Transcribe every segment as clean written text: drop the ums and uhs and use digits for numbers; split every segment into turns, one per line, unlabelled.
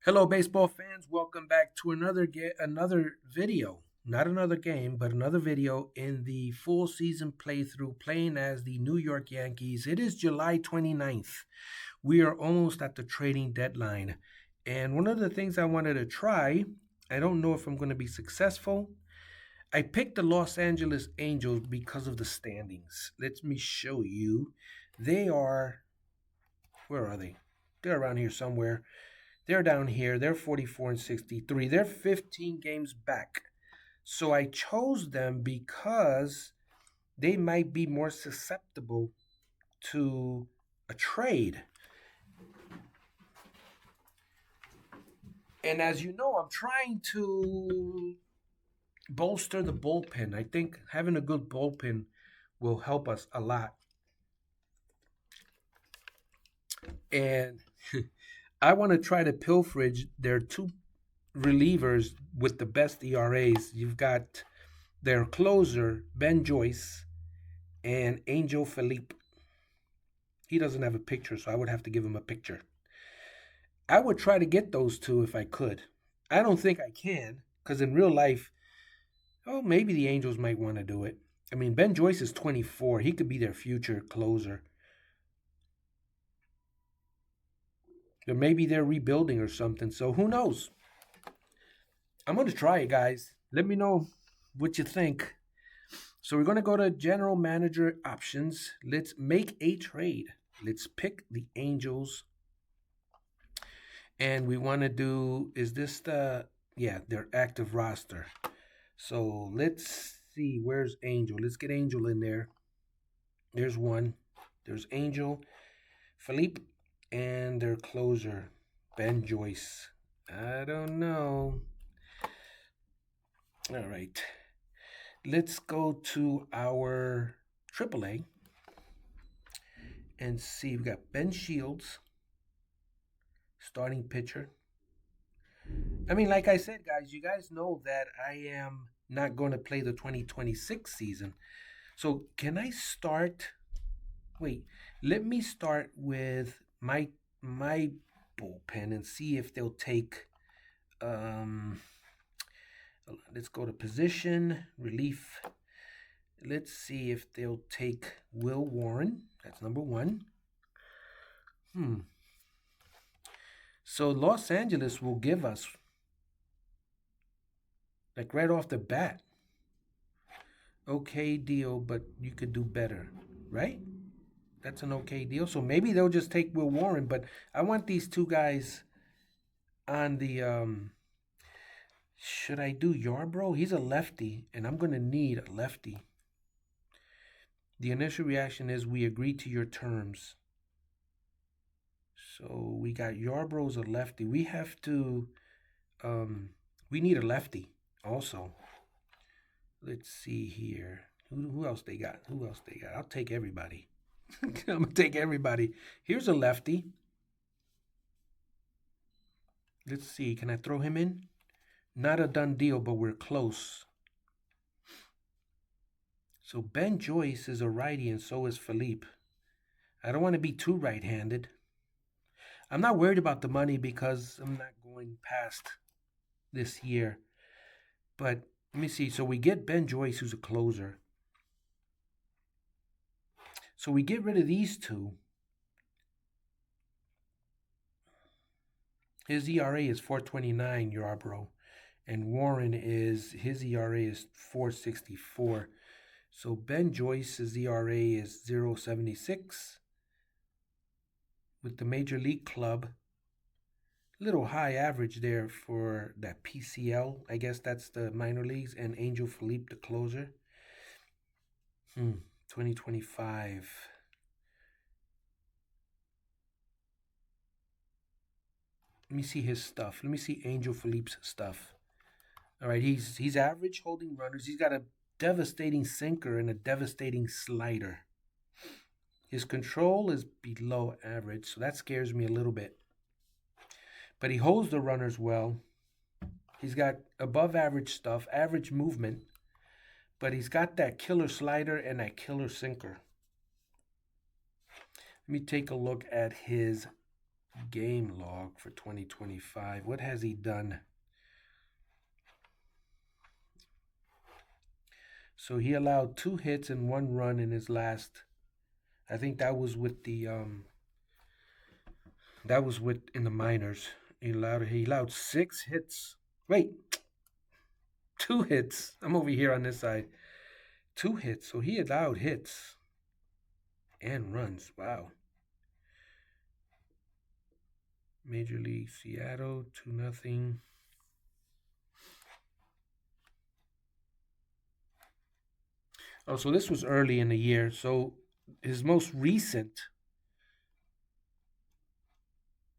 Hello, baseball fans. Welcome back to another video. Not another game, but another video in the full season playthrough playing as the New York Yankees. It is July 29th. We are almost at the trading deadline. And one of the things I wanted to try, I don't know if I'm going to be successful. I picked the Los Angeles Angels because of the standings. Let me show you. They are, where are they? They're around here somewhere. They're down here. They're 44 and 63. They're 15 games back. So I chose them because they might be more susceptible to a trade. And as you know, I'm trying to bolster the bullpen. I think having a good bullpen will help us a lot. And I want to try to pilferage their two relievers with the best ERAs. You've got their closer, Ben Joyce, and Angel Felipe. He doesn't have a picture, so I would have to give him a picture. I would try to get those two if I could. I don't think I can, because in real life, oh, maybe the Angels might want to do it. I mean, Ben Joyce is 24. He could be their future closer. Or maybe they're rebuilding or something, so who knows? I'm going to try it, guys. Let me know what you think. So we're going to go to general manager options. Let's make a trade. Let's pick the Angels. And we want to do, is this their active roster. So let's see, where's Angel? Let's get Angel in there. There's one. There's Angel, Philippe, and their closer, Ben Joyce. I don't know. All right. Let's go to our AAA and see. We got Ben Shields, starting pitcher. I mean, like I said, guys, you guys know that I am not going to play the 2026 season. So can I start? Wait, let me start with my bullpen and see if they'll take. Um, let's go to position relief. Let's see if they'll take Will Warren. That's number one. So Los Angeles will give us, like right off the bat, okay deal, but you could do better, right? That's an okay deal. So maybe they'll just take Will Warren, but I want these two guys on the should I do Yarbrough? He's a lefty, and I'm gonna need a lefty. The initial reaction is we agree to your terms. So we got Yarbrough's a lefty. We have to we need a lefty also. Let's see here. Who else they got? Who else they got? I'll take everybody. I'm gonna take everybody. Here's a lefty. Let's see. Can I throw him in? Not a done deal, but we're close. So Ben Joyce is a righty, and so is Philippe. I don't want to be too right-handed. I'm not worried about the money because I'm not going past this year. But let me see. So we get Ben Joyce, who's a closer. So we get rid of these two. His ERA is 4.29, Yarbrough. And Warren his ERA is 4.64. So Ben Joyce's ERA is 0.76. With the Major League Club, little high average there for that PCL. I guess that's the minor leagues. And Angel Felipe, the closer. 2025. Let me see his stuff. Let me see Angel Felipe's stuff. All right, he's average holding runners. He's got a devastating sinker and a devastating slider. His control is below average, so that scares me a little bit. But he holds the runners well. He's got above average stuff, average movement, but he's got that killer slider and that killer sinker. Let me take a look at his game log for 2025. What has he done? So he allowed 2 hits and 1 run in his last. I think that was with the that was with in the minors. He allowed 6 hits. Wait, 2 hits. I'm over here on this side. 2 hits. So he allowed hits and runs. Wow. Major League Seattle 2-0. Oh, so this was early in the year. So his most recent,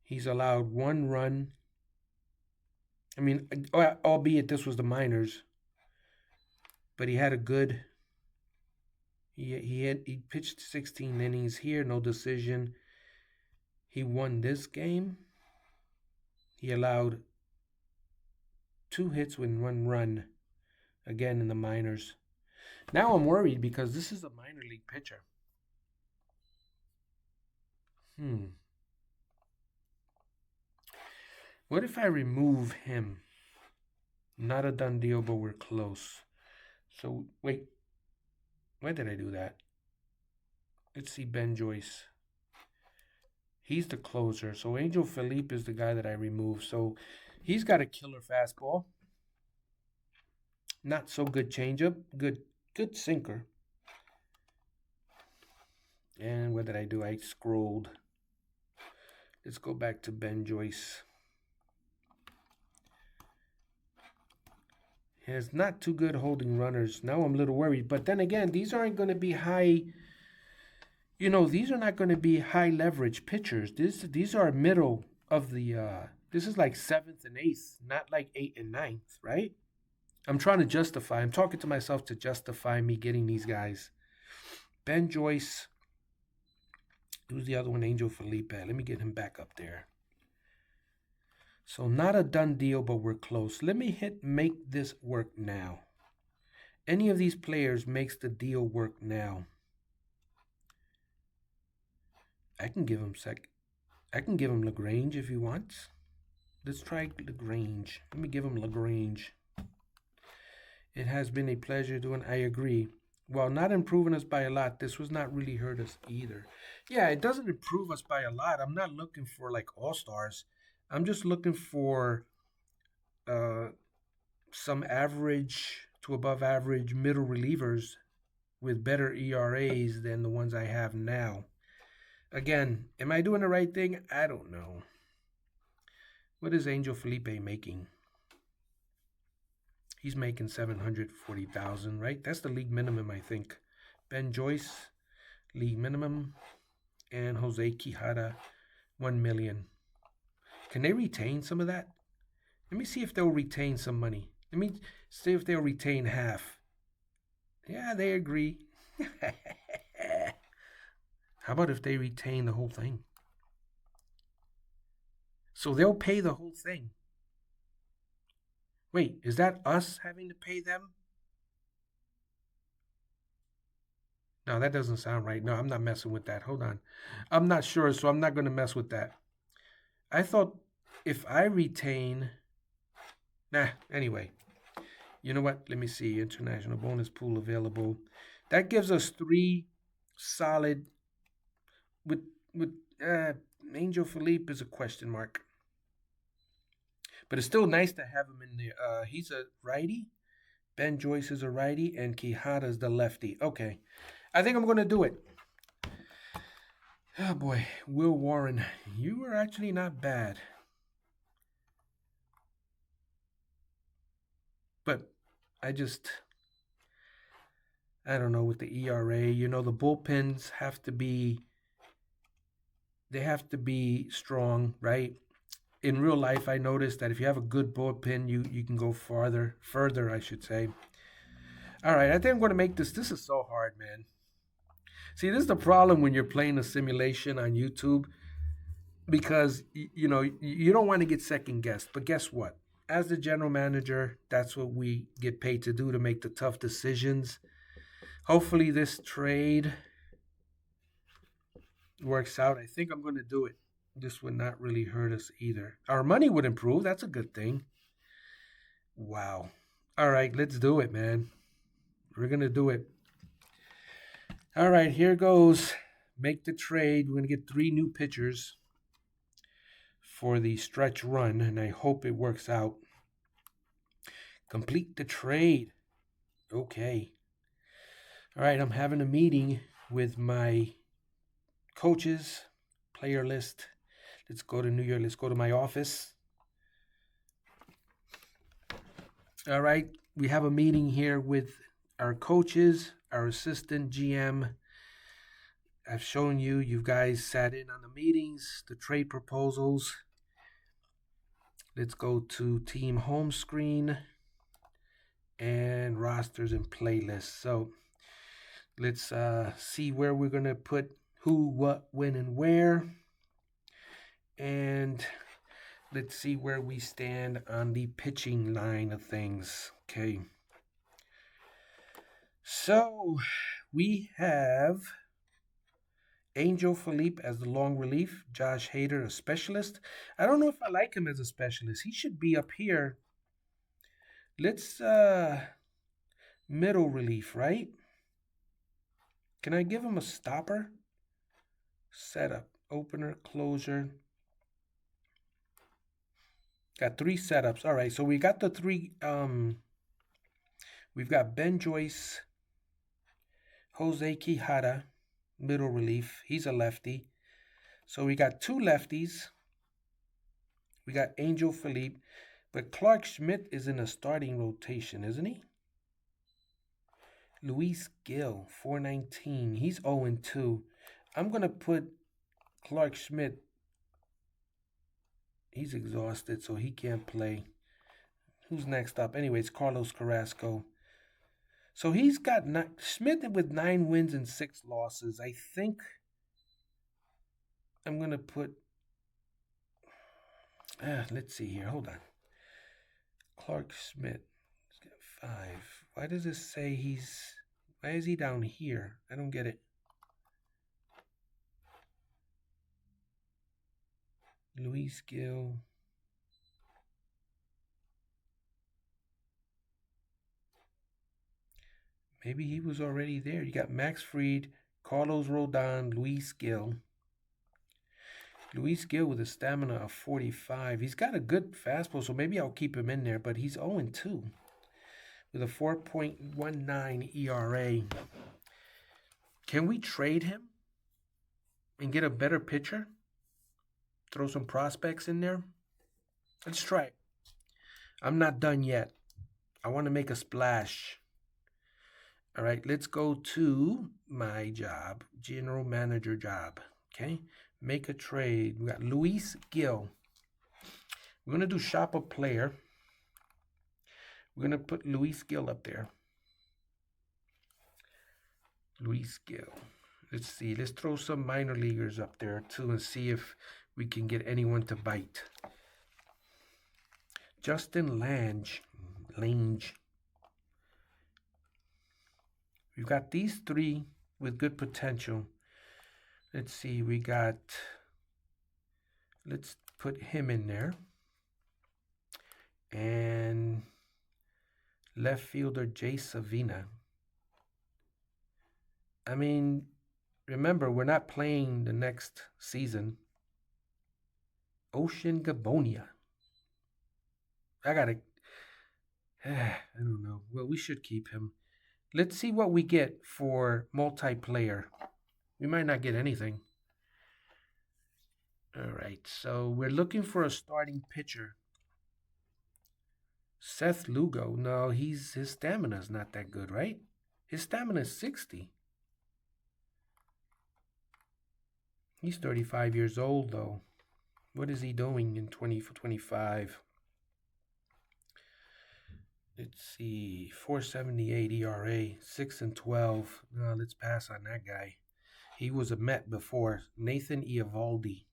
he's allowed 1 run. I mean, albeit this was the minors, but he had a good. He pitched 16 innings here, no decision. He won this game. He allowed 2 hits with 1 run, again in the minors. Now I'm worried because this is a minor league pitcher. What if I remove him? Not a done deal, but we're close. So, wait. Why did I do that? Let's see Ben Joyce. He's the closer. So Angel Felipe is the guy that I removed. So he's got a killer fastball. Not so good changeup. Good sinker. And what did I do? I scrolled. Let's go back to Ben Joyce. He has not too good holding runners. Now I'm a little worried. But then again, these aren't going to be high. You know, these are not going to be high leverage pitchers. These are middle of the. This is like 7th and 8th, not like 8th and 9th, right? I'm trying to justify. I'm talking to myself to justify me getting these guys. Ben Joyce. Who's the other one? Angel Felipe. Let me get him back up there. So not a done deal, but we're close. Let me hit make this work now. Any of these players makes the deal work now. I can give him LaGrange if he wants. Let's try LaGrange. Let me give him LaGrange. It has been a pleasure doing. I agree. While not improving us by a lot, this was not really hurt us either. Yeah, it doesn't improve us by a lot. I'm not looking for like all-stars. I'm just looking for some average to above average middle relievers with better ERAs than the ones I have now. Again, am I doing the right thing? I don't know. What is Angel Felipe making? He's making $740,000, right? That's the league minimum, I think. Ben Joyce, league minimum, and Jose Quijada, $1 million. Can they retain some of that? Let me see if they'll retain some money. Let me see if they'll retain half. Yeah, they agree. How about if they retain the whole thing? So they'll pay the whole thing. Wait, is that us having to pay them? No, that doesn't sound right. No, I'm not messing with that. Hold on. I'm not sure, so I'm not going to mess with that. I thought if I retain. Nah, anyway. You know what? Let me see. International bonus pool available. That gives us 3 solid. With Angel Felipe is a question mark. But it's still nice to have him in there. He's a righty. Ben Joyce is a righty, and Quijada is the lefty. Okay. I think I'm going to do it. Oh, boy. Will Warren, you were actually not bad. But I don't know, with the ERA, the bullpens have to be strong, right? In real life, I noticed that if you have a good bullpen, you can go further, I should say. All right, I think I'm going to make this. This is so hard, man. See, this is the problem when you're playing a simulation on YouTube because, you don't want to get second guessed. But guess what? As the general manager, that's what we get paid to do, to make the tough decisions. Hopefully this trade works out. I think I'm going to do it. This would not really hurt us either. Our money would improve. That's a good thing. Wow. All right, let's do it, man. We're going to do it. All right, here goes. Make the trade. We're going to get 3 new pitchers for the stretch run, and I hope it works out. Complete the trade. Okay. All right, I'm having a meeting with my coaches, player list. Let's go to New York. Let's go to my office. All right, we have a meeting here with our coaches, our assistant GM. I've shown you, you guys sat in on the meetings, the trade proposals. Let's go to team home screen and rosters and playlists. So let's see where we're going to put who, what, when, and where. And let's see where we stand on the pitching line of things. Okay. So we have Angel Philippe as the long relief, Josh Hader a specialist. I don't know if I like him as a specialist. He should be up here. Let's middle relief, right? Can I give him a stopper? Setup, opener, closer. Got 3 setups. All right, so we got the 3. We've got Ben Joyce, Jose Quijada, middle relief. He's a lefty. So we got 2 lefties. We got Angel Philippe. But Clark Schmidt is in a starting rotation, isn't he? Luis Gill, 419. He's 0-2. I'm going to put Clark Schmidt. He's exhausted, so he can't play. Who's next up? Anyways, Carlos Carrasco. So he's got Schmidt with 9 wins and 6 losses. I think I'm going to put... let's see here. Hold on. Clark Schmidt. He's got 5. Why does it say he's... Why is he down here? I don't get it. Luis Gill. Maybe he was already there. You got Max Fried, Carlos Rodon, Luis Gill. Luis Gill with a stamina of 45. He's got a good fastball, so maybe I'll keep him in there, but he's 0-2 with a 4.19 ERA. Can we trade him and get a better pitcher? Throw some prospects in there? Let's try it. I'm not done yet. I want to make a splash. All right, let's go to my job, general manager job. Okay, make a trade. We got Luis Gill. We're going to do shop a player. We're going to put Luis Gill up there. Luis Gill. Let's see. Let's throw some minor leaguers up there too and see if we can get anyone to bite. Justin Lange. We've got these 3 with good potential. Let's see. We got... Let's put him in there. And left fielder Jay Savina. I mean, remember, we're not playing the next season. Ocean Gabonia. I don't know. Well, we should keep him. Let's see what we get for multiplayer. We might not get anything. All right, so we're looking for a starting pitcher. Seth Lugo. No, his stamina's not that good, right? His stamina is 60. He's 35 years old, though. What is he doing in 2025? Let's see. 4.78 ERA, 6-12. No, let's pass on that guy. He was a Met before. Nathan Eovaldi.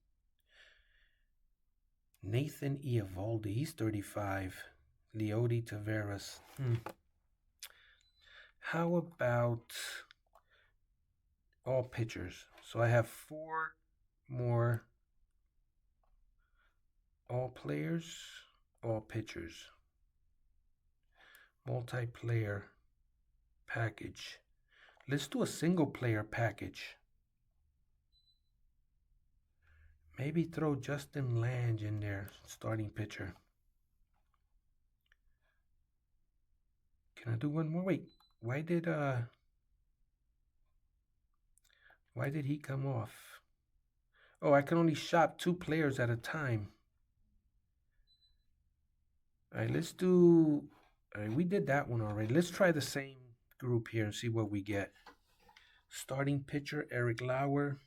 He's 35. Leody Taveras. How about all pitchers? So I have 4 more All players, all pitchers. Multiplayer package. Let's do a single player package. Maybe throw Justin Lange in there, starting pitcher. Can I do one more? Wait, why did he come off? Oh, I can only shop 2 players at a time. All right, let's do. All right, we did that one already. Let's try the same group here and see what we get. Starting pitcher Eric Lauer.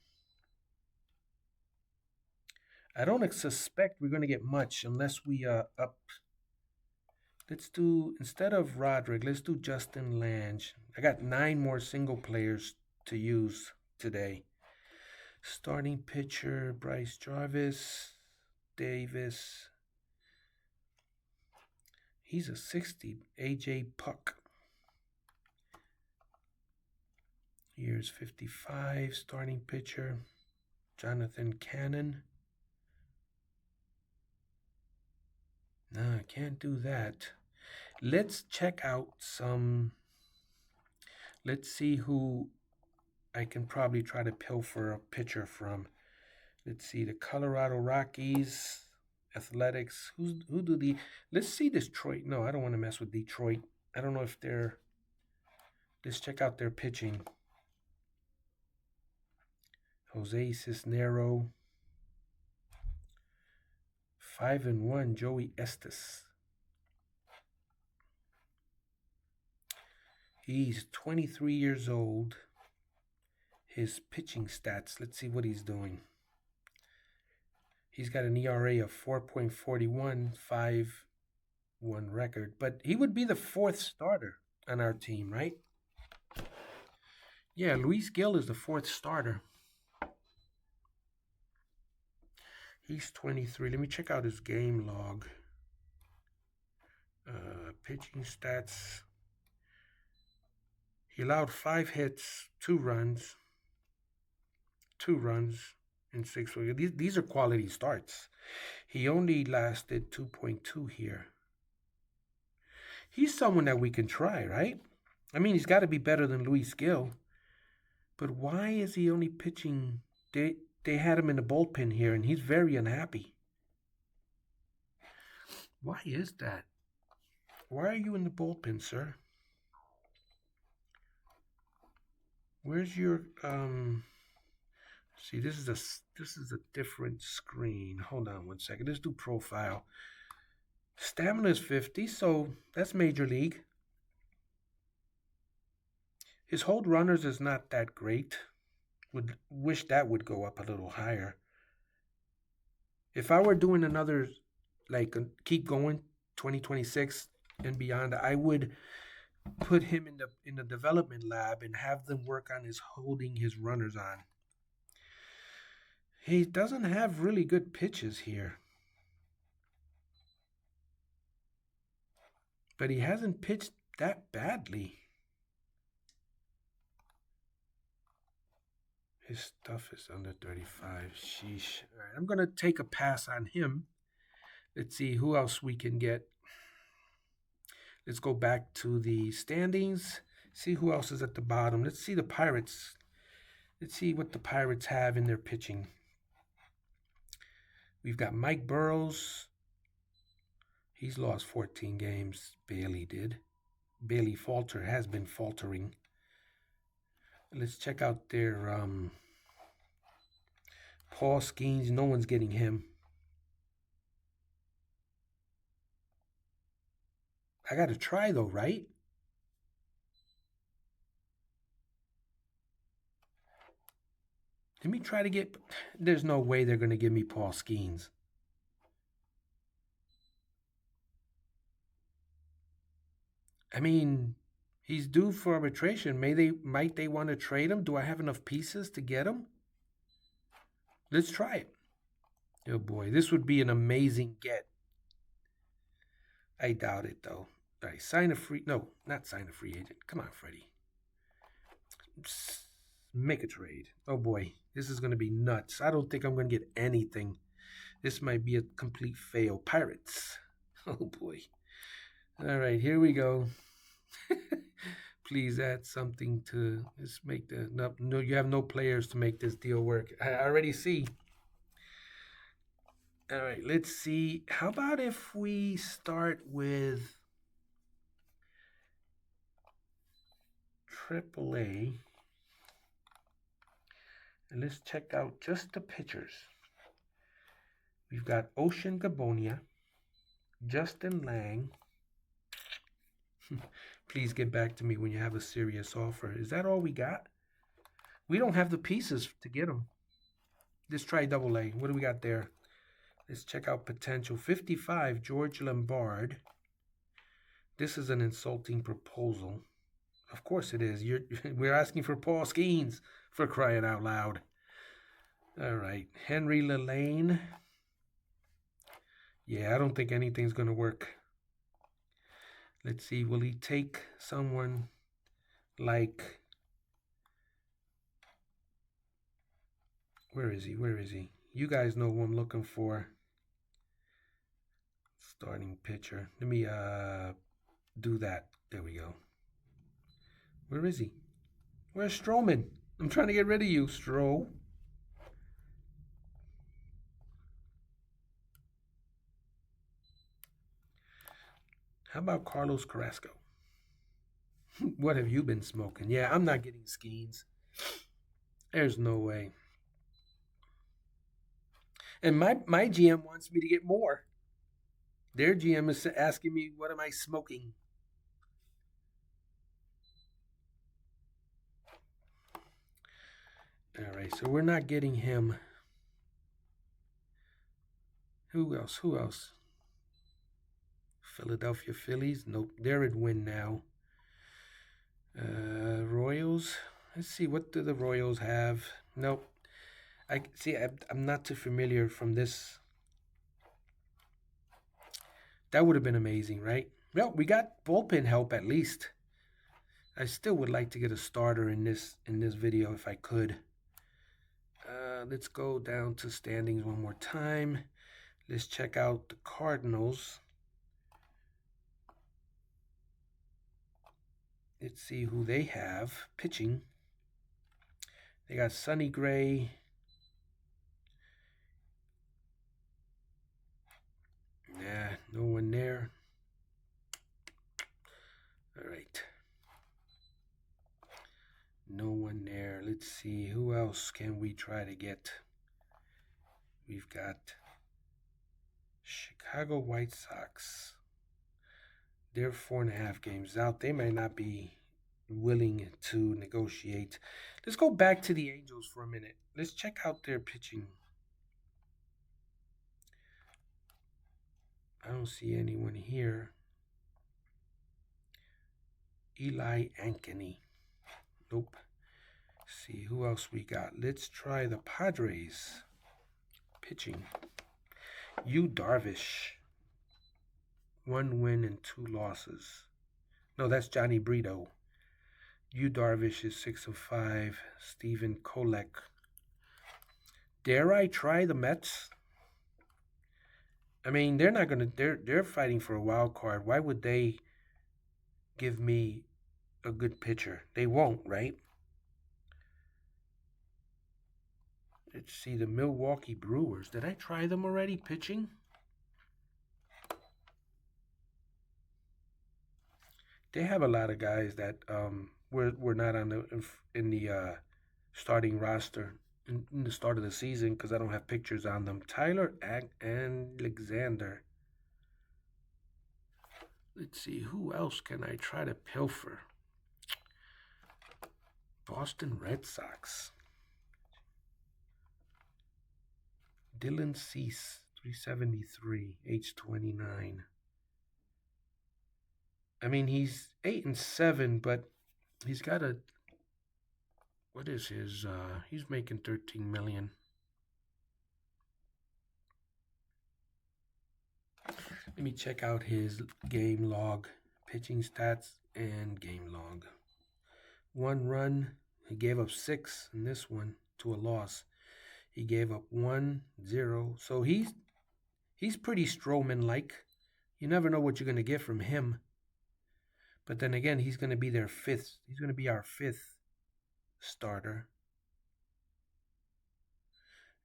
I don't suspect we're going to get much unless we up. Let's do, instead of Roderick, let's do Justin Lange. I got 9 more single players to use today. Starting pitcher Bryce Jarvis, Davis. He's a 60. AJ Puck. Here's 55. Starting pitcher Jonathan Cannon. No, I can't do that. Let's check out some. Let's see who I can probably try to pilfer a pitcher from. Let's see, the Colorado Rockies, Athletics. Who do the? Let's see Detroit. No, I don't want to mess with Detroit. I don't know if they're. Let's check out their pitching. Jose Cisnero. 5-1, Joey Estes. He's 23 years old. His pitching stats, let's see what he's doing. He's got an ERA of 4.41, 5-1 record. But he would be the 4th starter on our team, right? Yeah, Luis Gil is the 4th starter. He's 23. Let me check out his game log. Pitching stats. He allowed 5 hits, 2 runs. 2 runs in 6 weeks. These are quality starts. He only lasted 2.2 here. He's someone that we can try, right? I mean, he's got to be better than Luis Gil. But why is he only pitching? They had him in the bullpen here, and he's very unhappy. Why is that? Why are you in the bullpen, sir? Where's your See, this is a different screen. Hold on one second. Let's do profile. Stamina is 50, so that's major league. His hold runners is not that great. Would wish that would go up a little higher. If I were doing another, like, keep going 2026 and beyond, I would put him in the development lab and have them work on his holding his runners on. He doesn't have really good pitches here. But he hasn't pitched that badly. His stuff is under 35. Sheesh. All right, I'm going to take a pass on him. Let's see who else we can get. Let's go back to the standings. See who else is at the bottom. Let's see the Pirates. Let's see what the Pirates have in their pitching. We've got Mike Burrows. He's lost 14 games. Bailey did. Bailey has been faltering. Let's check out their Paul Skeens. No one's getting him. I got to try though, right? Let me try to get. There's no way they're going to give me Paul Skeens. I mean, he's due for arbitration. Might they want to trade him? Do I have enough pieces to get him? Let's try it. Oh boy, this would be an amazing get. I doubt it though. All right, not sign a free agent. Come on, Freddie. Make a trade. Oh boy, this is going to be nuts. I don't think I'm going to get anything. This might be a complete fail. Pirates. Oh boy. All right, here we go. Please add something to let's make the no. You have no players to make this deal work. I already see. All right, let's see. How about if we start with AAA and let's check out just the pitchers. We've got Ocean Gabonia, Justin Lang. Please get back to me when you have a serious offer. Is that all we got? We don't have the pieces to get them. Let's try double A. What do we got there? Let's check out potential. 55, George Lombard. This is an insulting proposal. Of course it is. We're asking for Paul Skeens, for crying out loud. All right. Henry Lelane. Yeah, I don't think anything's going to work. Let's see. Will he take someone like... Where is he? Where is he? You guys know who I'm looking for. Starting pitcher. Let me do that. There we go. Where is he? Where's Stroman? I'm trying to get rid of you, Stro. How about Carlos Carrasco? What have you been smoking? Yeah, I'm not getting Skeens. There's no way. And my GM wants me to get more. Their GM is asking me, what am I smoking? All right, so we're not getting him. Who else? Who else? Philadelphia Phillies. Nope, they're at win now. Royals. Let's see, what do the Royals have? Nope. I see. I'm not too familiar from this. That would have been amazing, right? Well, we got bullpen help at least. I still would like to get a starter in this video if I could. Let's go down to standings one more time. Let's check out the Cardinals. Let's see who they have pitching. They got Sonny Gray. Nah, no one there. All right. No one there. Let's see. Who else can we try to get? We've got Chicago White Sox. They're 4.5 games out. They may not be willing to negotiate. Let's go back to the Angels for a minute. Let's check out their pitching. I don't see anyone here. Eli Ankeny. Nope. See who else we got. Let's try the Padres. Pitching. Yu Darvish. 1 win and 2 losses. No, that's Johnny Brito. Yu Darvish is 6-5. Stephen Kolek. Dare I try the Mets? I mean, they're not gonna. They're fighting for a wild card. Why would they give me a good pitcher? They won't, right? Let's see the Milwaukee Brewers. Did I try them already pitching? They have a lot of guys that were not on in the starting roster in the start of the season because I don't have pictures on them. Tyler Alexander. Let's see, who else can I try to pilfer? Boston Red Sox. Dylan Cease, 373, age 29. I mean, he's 8-7, but he's got a... What is his... he's making $13 million. Let me check out his game log, pitching stats, and game log. 1 run. He gave up 6 in this one to a loss. He gave up 1, 0. So he's He's pretty Strowman-like. You never know what you're going to get from him. But then again, he's going to be their fifth. He's going to be our fifth starter.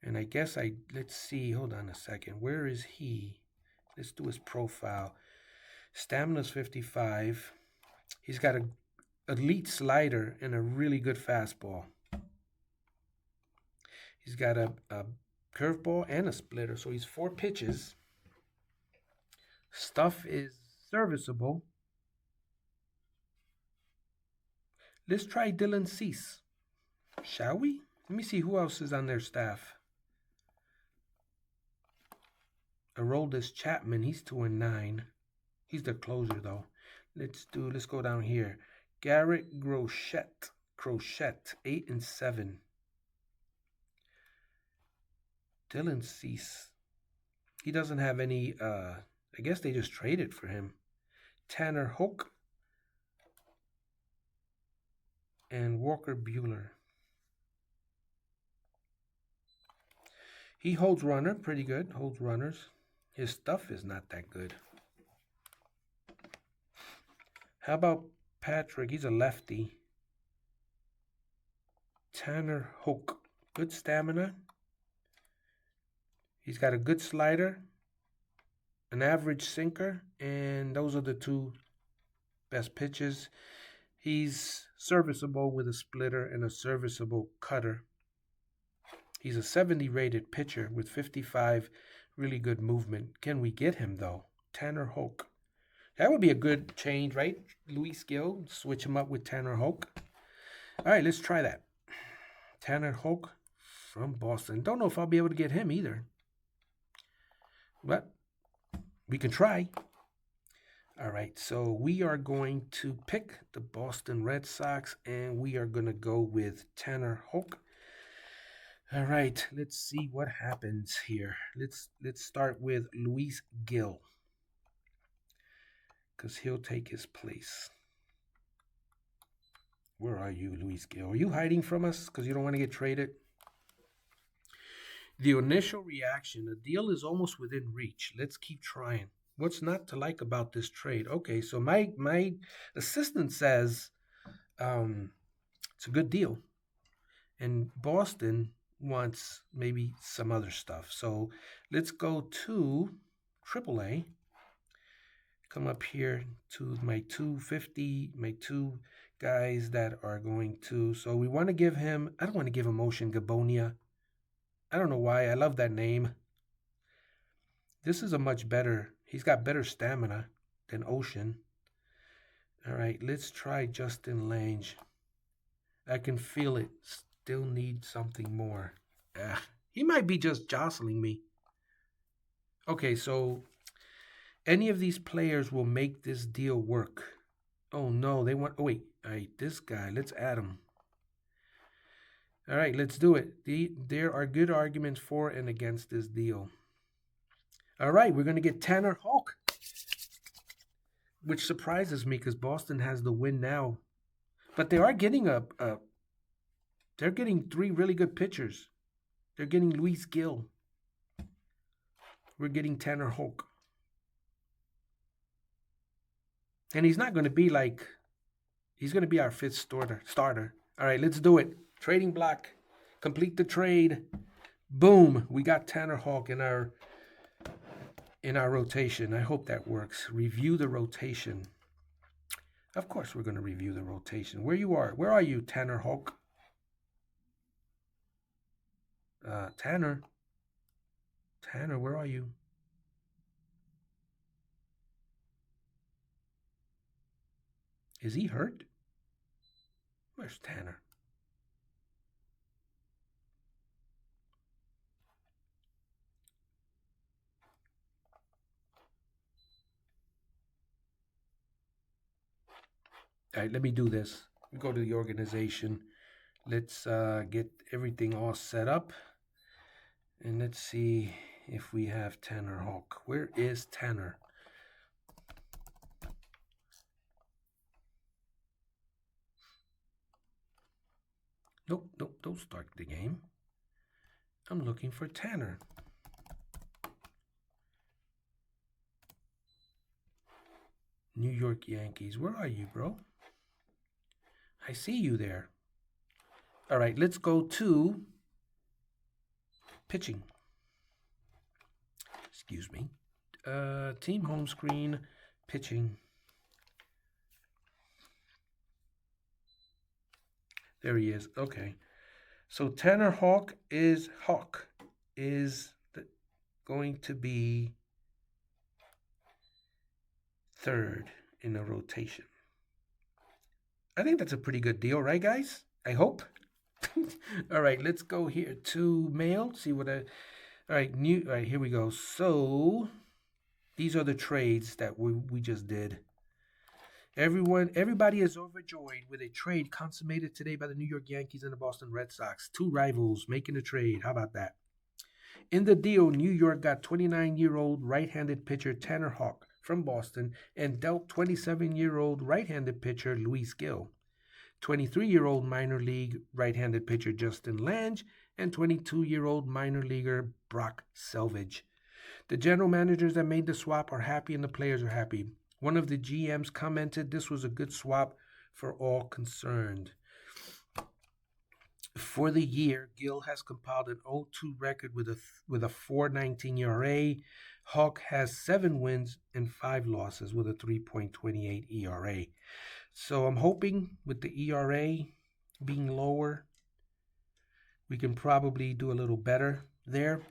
And I guess let's see, hold on a second. Where is he? Let's do his profile. Stamina's 55. He's got a elite slider and a really good fastball. He's got a curveball and a splitter, so he's 4 pitches. Stuff is serviceable. Let's try Dylan Cease, shall we? Let me see who else is on their staff. Aroldis Chapman, he's 2-9. He's the closer though. Let's go down here. Garrett Crochet, 8-7. Dylan Cease. He doesn't have any, I guess they just traded for him. Tanner Hook and Walker Buehler. He holds runner, pretty good, holds runners. His stuff is not that good. How about Patrick? He's a lefty. Tanner Hook, good stamina. He's got a good slider, an average sinker, and those are the 2 best pitches. He's serviceable with a splitter and a serviceable cutter. He's a 70 rated pitcher with 55 really good movement. Can we get him though? Tanner Hoke. That would be a good change, right? Luis Gil, switch him up with Tanner Hoke. All right, let's try that. Tanner Hoke from Boston. Don't know if I'll be able to get him either. But we can try. All right, so we are going to pick the Boston Red Sox, and we are going to go with Tanner Hoke. All right, let's see what happens here. Let's start with Luis Gil, because he'll take his place. Where are you, Luis Gil? Are you hiding from us because you don't want to get traded? The initial reaction, a deal is almost within reach. Let's keep trying. What's not to like about this trade? Okay, so my assistant says it's a good deal. And Boston wants maybe some other stuff. So let's go to AAA. Come up here to my 250, my 2 guys that are going to. So we want to give him, I don't want to give him Ocean Gabonia. I don't know why. I love that name. This is a much better, he's got better stamina than Ocean. All right, let's try Justin Lange. I can feel it. Still need something more. He might be just jostling me. Okay, so any of these players will make this deal work. Oh, no, they want... Oh, wait. All right, this guy, let's add him. All right, let's do it. There are good arguments for and against this deal. All right, we're going to get Tanner Houck, which surprises me because Boston has the win now. But they are getting they're getting 3 really good pitchers. They're getting Luis Gil. We're getting Tanner Houck. And he's not going to be like, he's going to be our 5th starter. All right, let's do it. Trading block. Complete the trade. Boom. We got Tanner Houck in our rotation. I hope that works. Review the rotation. Of course we're going to review the rotation. Where are you, Tanner Houck? Tanner, where are you? Is he hurt? Where's Tanner? All right, let me do this. We go to the organization. Let's get everything all set up. And let's see if we have Tanner Houck. Where is Tanner? Nope, don't start the game. I'm looking for Tanner. New York Yankees. Where are you, bro? I see you there. All right, let's go to pitching. Excuse me. Team home screen, pitching. There he is. Okay. So Tanner Houck is going to be third in the rotation. I think that's a pretty good deal, right, guys? I hope. All right, let's go here to mail. See what I. All right, All right, here we go. So these are the trades that we just did. Everybody is overjoyed with a trade consummated today by the New York Yankees and the Boston Red Sox. Two rivals making a trade. How about that? In the deal, New York got 29-year-old right-handed pitcher Tanner Houck from Boston and dealt 27-year-old right-handed pitcher Luis Gil, 23-year-old minor league right-handed pitcher Justin Lange, and 22-year-old minor leaguer Brock Selvage. The general managers that made the swap are happy and the players are happy. One of the GMs commented this was a good swap for all concerned. For the year, Gil has compiled an 0-2 record with a 4.19 ERA. Houck has 7 wins and 5 losses with a 3.28 ERA. So I'm hoping with the ERA being lower, we can probably do a little better there.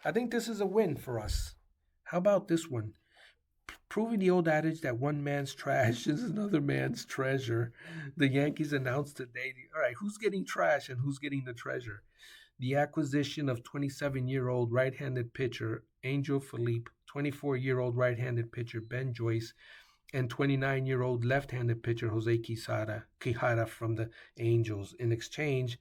I think this is a win for us. How about this one? Proving the old adage that one man's trash is another man's treasure, the Yankees announced today, all right, who's getting trash and who's getting the treasure? The acquisition of 27-year-old right-handed pitcher Angel Felipe, 24-year-old right-handed pitcher Ben Joyce, and 29-year-old left-handed pitcher Jose Quijada from the Angels in exchange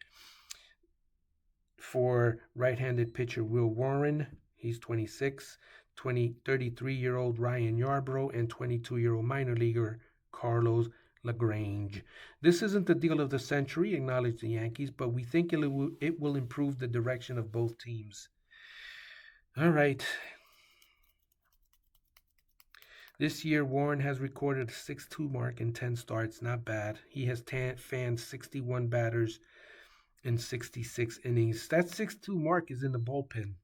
for right-handed pitcher Will Warren, he's 26, 33-year-old Ryan Yarbrough, and 22-year-old minor leaguer Carlos LaGrange. This isn't the deal of the century, acknowledged the Yankees, but we think it will improve the direction of both teams. All right. This year, Warren has recorded a 6.2 mark in 10 starts. Not bad. He has fanned 61 batters in 66 innings. That 6.2 mark is in the bullpen.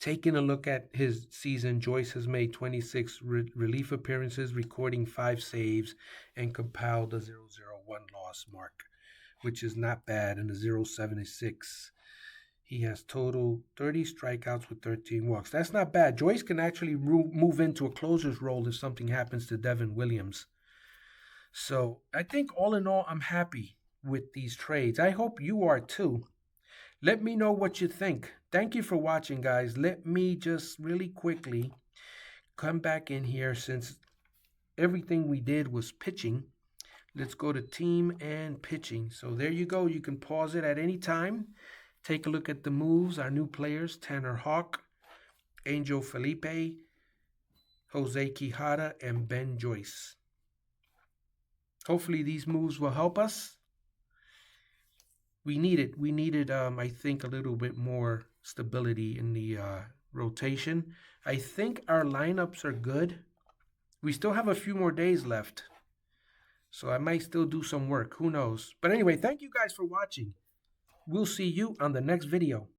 Taking a look at his season, Joyce has made 26 relief appearances, recording 5 saves, and compiled a 0.01 loss mark, which is not bad, and a 0.76. He has total 30 strikeouts with 13 walks. That's not bad. Joyce can actually move into a closer's role if something happens to Devin Williams. So I think all in all, I'm happy with these trades. I hope you are too. Let me know what you think. Thank you for watching, guys. Let me just really quickly come back in here since everything we did was pitching. Let's go to team and pitching. So there you go. You can pause it at any time. Take a look at the moves. Our new players, Tanner Houck, Angel Felipe, Jose Quijada, and Ben Joyce. Hopefully these moves will help us. We needed, I think, a little bit more stability in the rotation. I think our lineups are good. We still have a few more days left, so I might still do some work. Who knows? But anyway, thank you guys for watching. We'll see you on the next video.